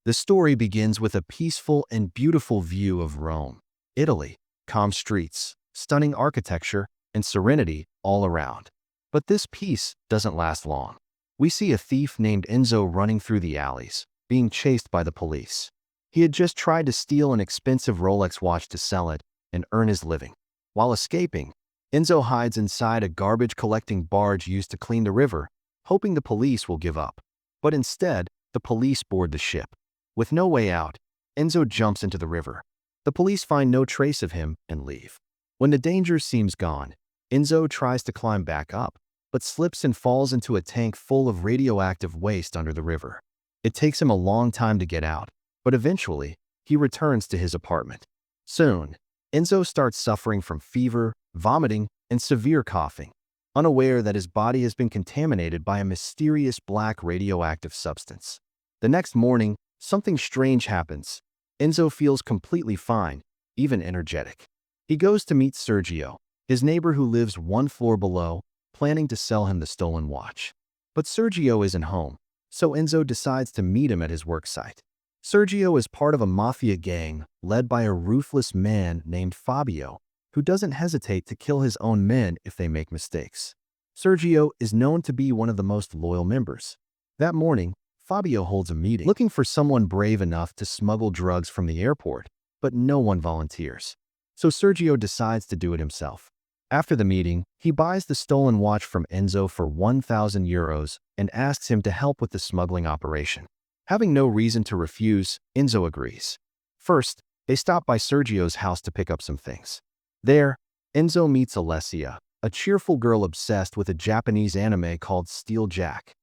The story begins with a peaceful and beautiful view of Rome, Italy, calm streets, stunning architecture, and serenity all around. But this peace doesn't last long. We see a thief named Enzo running through the alleys, being chased by the police. He had just tried to steal an expensive Rolex watch to sell it and earn his living. While escaping, Enzo hides inside a garbage-collecting barge used to clean the river, hoping the police will give up. But instead, the police board the ship. With no way out, Enzo jumps into the river. The police find no trace of him and leave. When the danger seems gone, Enzo tries to climb back up, but slips and falls into a tank full of radioactive waste under the river. It takes him a long time to get out, but eventually, he returns to his apartment. Soon, Enzo starts suffering from fever, vomiting, and severe coughing, unaware that his body has been contaminated by a mysterious black radioactive substance. The next morning, something strange happens. Enzo feels completely fine, even energetic. He goes to meet Sergio, his neighbor who lives one floor below, planning to sell him the stolen watch. But Sergio isn't home, so Enzo decides to meet him at his work site. Sergio is part of a mafia gang led by a ruthless man named Fabio, who doesn't hesitate to kill his own men if they make mistakes. Sergio is known to be one of the most loyal members. That morning, Fabio holds a meeting, looking for someone brave enough to smuggle drugs from the airport, but no one volunteers. So Sergio decides to do it himself. After the meeting, he buys the stolen watch from Enzo for 1,000 euros and asks him to help with the smuggling operation. Having no reason to refuse, Enzo agrees. First, they stop by Sergio's house to pick up some things. There, Enzo meets Alessia, a cheerful girl obsessed with a Japanese anime called Steel Jack.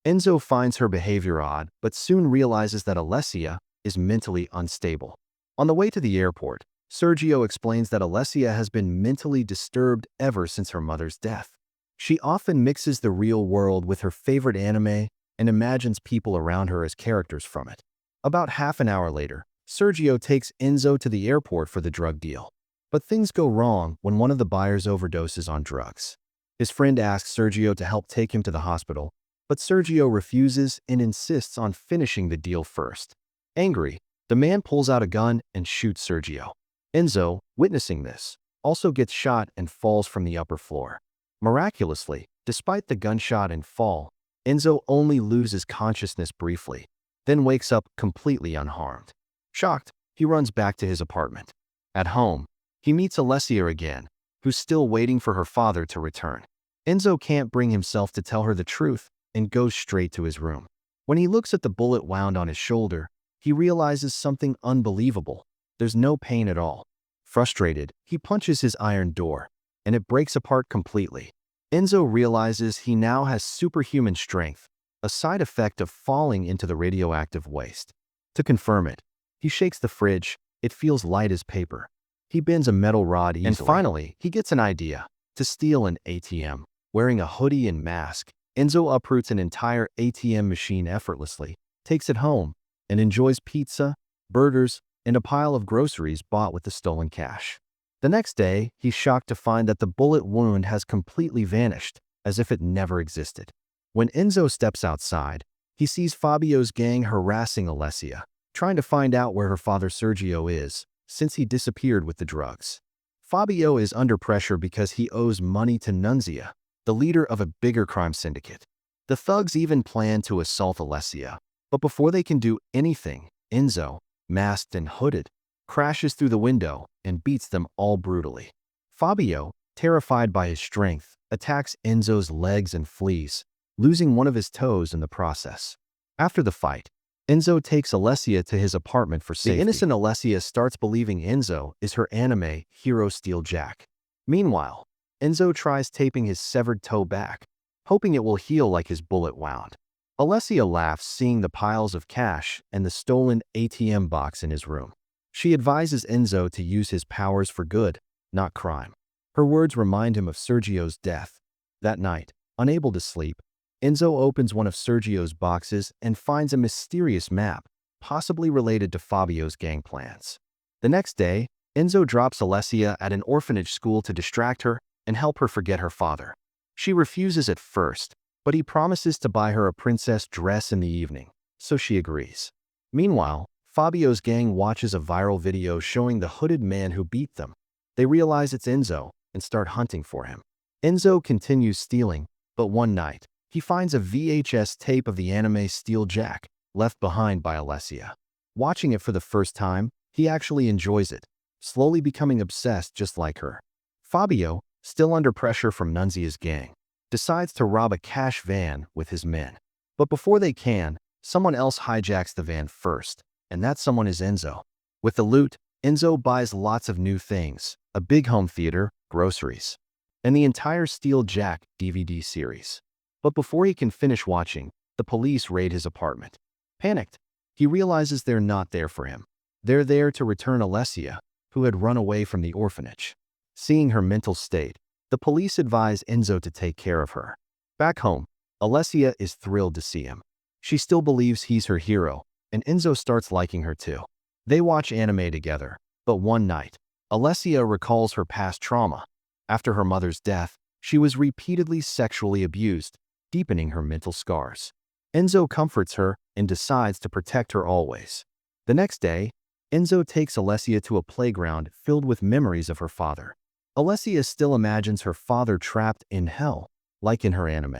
Enzo finds her behavior odd, but soon realizes that Alessia is mentally unstable. On the way to the airport, Sergio explains that Alessia has been mentally disturbed ever since her mother's death. She often mixes the real world with her favorite anime and imagines people around her as characters from it. About half an hour later, Sergio takes Enzo to the airport for the drug deal. But things go wrong when one of the buyers overdoses on drugs. His friend asks Sergio to help take him to the hospital, but Sergio refuses and insists on finishing the deal first. Angry, the man pulls out a gun and shoots Sergio. Enzo, witnessing this, also gets shot and falls from the upper floor. Miraculously, despite the gunshot and fall, Enzo only loses consciousness briefly, then wakes up completely unharmed. Shocked, he runs back to his apartment. At home, he meets Alessia again, who's still waiting for her father to return. Enzo can't bring himself to tell her the truth and goes straight to his room. When he looks at the bullet wound on his shoulder, he realizes something unbelievable. There's no pain at all. Frustrated, he punches his iron door, and it breaks apart completely. Enzo realizes he now has superhuman strength, a side effect of falling into the radioactive waste. To confirm it, he shakes the fridge. It feels light as paper. He bends a metal rod easily. And finally, he gets an idea: to steal an ATM. Wearing a hoodie and mask, Enzo uproots an entire ATM machine effortlessly, takes it home, and enjoys pizza, burgers, and a pile of groceries bought with the stolen cash. The next day, he's shocked to find that the bullet wound has completely vanished, as if it never existed. When Enzo steps outside, he sees Fabio's gang harassing Alessia, trying to find out where her father Sergio is, since he disappeared with the drugs. Fabio is under pressure because he owes money to Nunzia, the leader of a bigger crime syndicate. The thugs even plan to assault Alessia, but before they can do anything, Enzo, masked and hooded, crashes through the window and beats them all brutally. Fabio, terrified by his strength, attacks Enzo's legs and flees, losing one of his toes in the process. After the fight, Enzo takes Alessia to his apartment for safety. The innocent Alessia starts believing Enzo is her anime hero Steel Jack. Meanwhile, Enzo tries taping his severed toe back, hoping it will heal like his bullet wound. Alessia laughs seeing the piles of cash and the stolen ATM box in his room. She advises Enzo to use his powers for good, not crime. Her words remind him of Sergio's death. That night, unable to sleep, Enzo opens one of Sergio's boxes and finds a mysterious map, possibly related to Fabio's gang plans. The next day, Enzo drops Alessia at an orphanage school to distract her and help her forget her father. She refuses at first, but he promises to buy her a princess dress in the evening, so she agrees. Meanwhile, Fabio's gang watches a viral video showing the hooded man who beat them. They realize it's Enzo and start hunting for him. Enzo continues stealing, but one night, he finds a VHS tape of the anime Steel Jack, left behind by Alessia. Watching it for the first time, he actually enjoys it, slowly becoming obsessed just like her. Fabio, still under pressure from Nunzia's gang, decides to rob a cash van with his men. But before they can, someone else hijacks the van first, and that someone is Enzo. With the loot, Enzo buys lots of new things, a big home theater, groceries, and the entire Steel Jack DVD series. But before he can finish watching, the police raid his apartment. Panicked, he realizes they're not there for him. They're there to return Alessia, who had run away from the orphanage. Seeing her mental state, the police advise Enzo to take care of her. Back home, Alessia is thrilled to see him. She still believes he's her hero, and Enzo starts liking her too. They watch anime together, but one night, Alessia recalls her past trauma. After her mother's death, she was repeatedly sexually abused, deepening her mental scars. Enzo comforts her and decides to protect her always. The next day, Enzo takes Alessia to a playground filled with memories of her father. Alessia still imagines her father trapped in hell, like in her anime.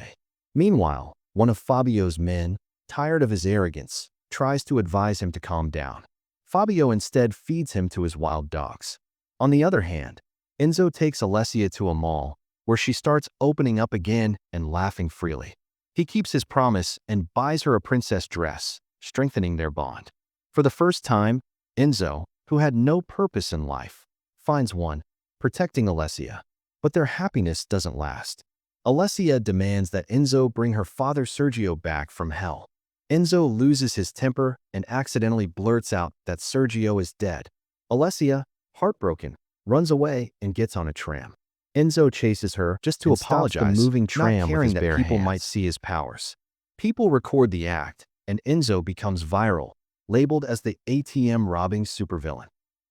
Meanwhile, one of Fabio's men, tired of his arrogance, tries to advise him to calm down. Fabio instead feeds him to his wild dogs. On the other hand, Enzo takes Alessia to a mall, where she starts opening up again and laughing freely. He keeps his promise and buys her a princess dress, strengthening their bond. For the first time, Enzo, who had no purpose in life, finds one, protecting Alessia. But their happiness doesn't last. Alessia demands that Enzo bring her father Sergio back from hell. Enzo loses his temper and accidentally blurts out that Sergio is dead. Alessia, heartbroken, runs away and gets on a tram. Enzo chases her just to apologize, the moving tram, not caring that people might see his powers. People record the act, and Enzo becomes viral, labeled as the ATM robbing supervillain.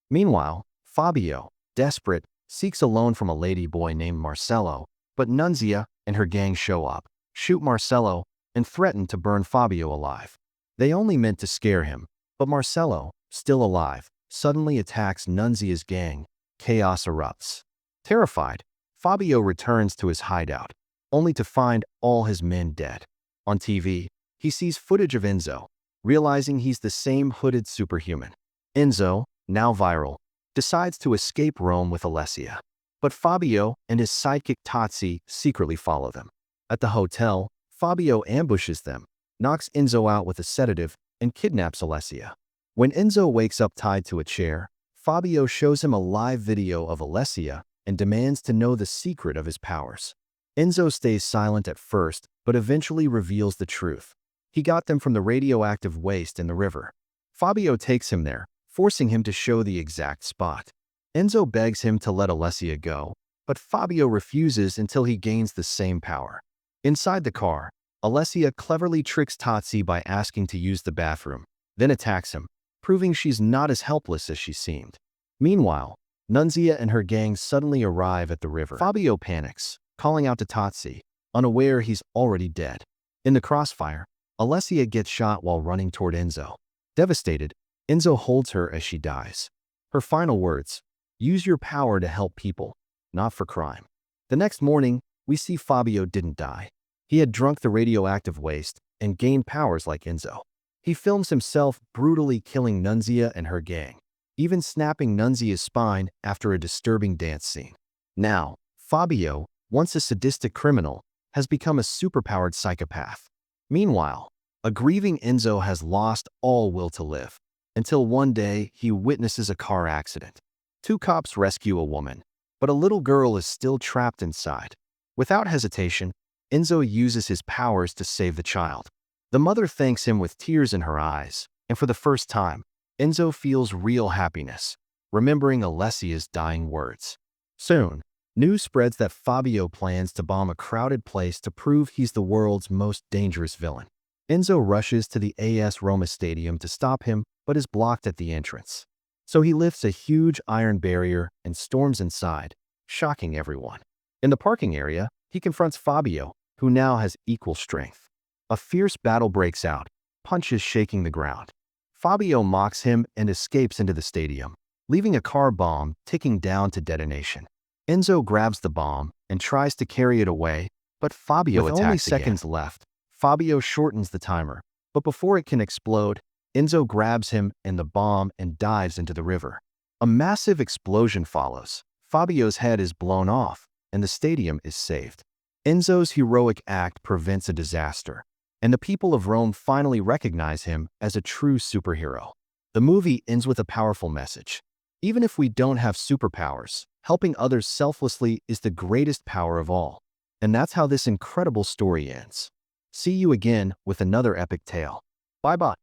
Meanwhile, Fabio, desperate, seeks a loan from a ladyboy named Marcello, but Nunzia and her gang show up, shoot Marcello, and threaten to burn Fabio alive. They only meant to scare him, but Marcello, still alive, suddenly attacks Nunzia's gang. Chaos erupts. Terrified, Fabio returns to his hideout, only to find all his men dead. On TV, he sees footage of Enzo, realizing he's the same hooded superhuman. Enzo, now viral, decides to escape Rome with Alessia. But Fabio and his sidekick Totsi secretly follow them. At the hotel, Fabio ambushes them, knocks Enzo out with a sedative, and kidnaps Alessia. When Enzo wakes up tied to a chair, Fabio shows him a live video of Alessia and demands to know the secret of his powers. Enzo stays silent at first, but eventually reveals the truth. He got them from the radioactive waste in the river. Fabio takes him there, forcing him to show the exact spot. Enzo begs him to let Alessia go, but Fabio refuses until he gains the same power. Inside the car, Alessia cleverly tricks Totsi by asking to use the bathroom, then attacks him, proving she's not as helpless as she seemed. Meanwhile, Nunzia and her gang suddenly arrive at the river. Fabio panics, calling out to Totsi, unaware he's already dead. In the crossfire, Alessia gets shot while running toward Enzo. Devastated, Enzo holds her as she dies. Her final words, "Use your power to help people, not for crime." The next morning, we see Fabio didn't die. He had drunk the radioactive waste and gained powers like Enzo. He films himself brutally killing Nunzia and her gang, even snapping Nunzia's spine after a disturbing dance scene. Now, Fabio, once a sadistic criminal, has become a superpowered psychopath. Meanwhile, a grieving Enzo has lost all will to live, until one day he witnesses a car accident. Two cops rescue a woman, but a little girl is still trapped inside. Without hesitation, Enzo uses his powers to save the child. The mother thanks him with tears in her eyes, and for the first time, Enzo feels real happiness, remembering Alessia's dying words. Soon, news spreads that Fabio plans to bomb a crowded place to prove he's the world's most dangerous villain. Enzo rushes to the AS Roma Stadium to stop him, but is blocked at the entrance. So he lifts a huge iron barrier and storms inside, shocking everyone. In the parking area, he confronts Fabio, who now has equal strength. A fierce battle breaks out, punches shaking the ground. Fabio mocks him and escapes into the stadium, leaving a car bomb ticking down to detonation. Enzo grabs the bomb and tries to carry it away, but Fabio attacks again. With only seconds left, Fabio shortens the timer, but before it can explode, Enzo grabs him and the bomb and dives into the river. A massive explosion follows. Fabio's head is blown off, and the stadium is saved. Enzo's heroic act prevents a disaster, and the people of Rome finally recognize him as a true superhero. The movie ends with a powerful message. Even if we don't have superpowers, helping others selflessly is the greatest power of all. And that's how this incredible story ends. See you again with another epic tale. Bye-bye.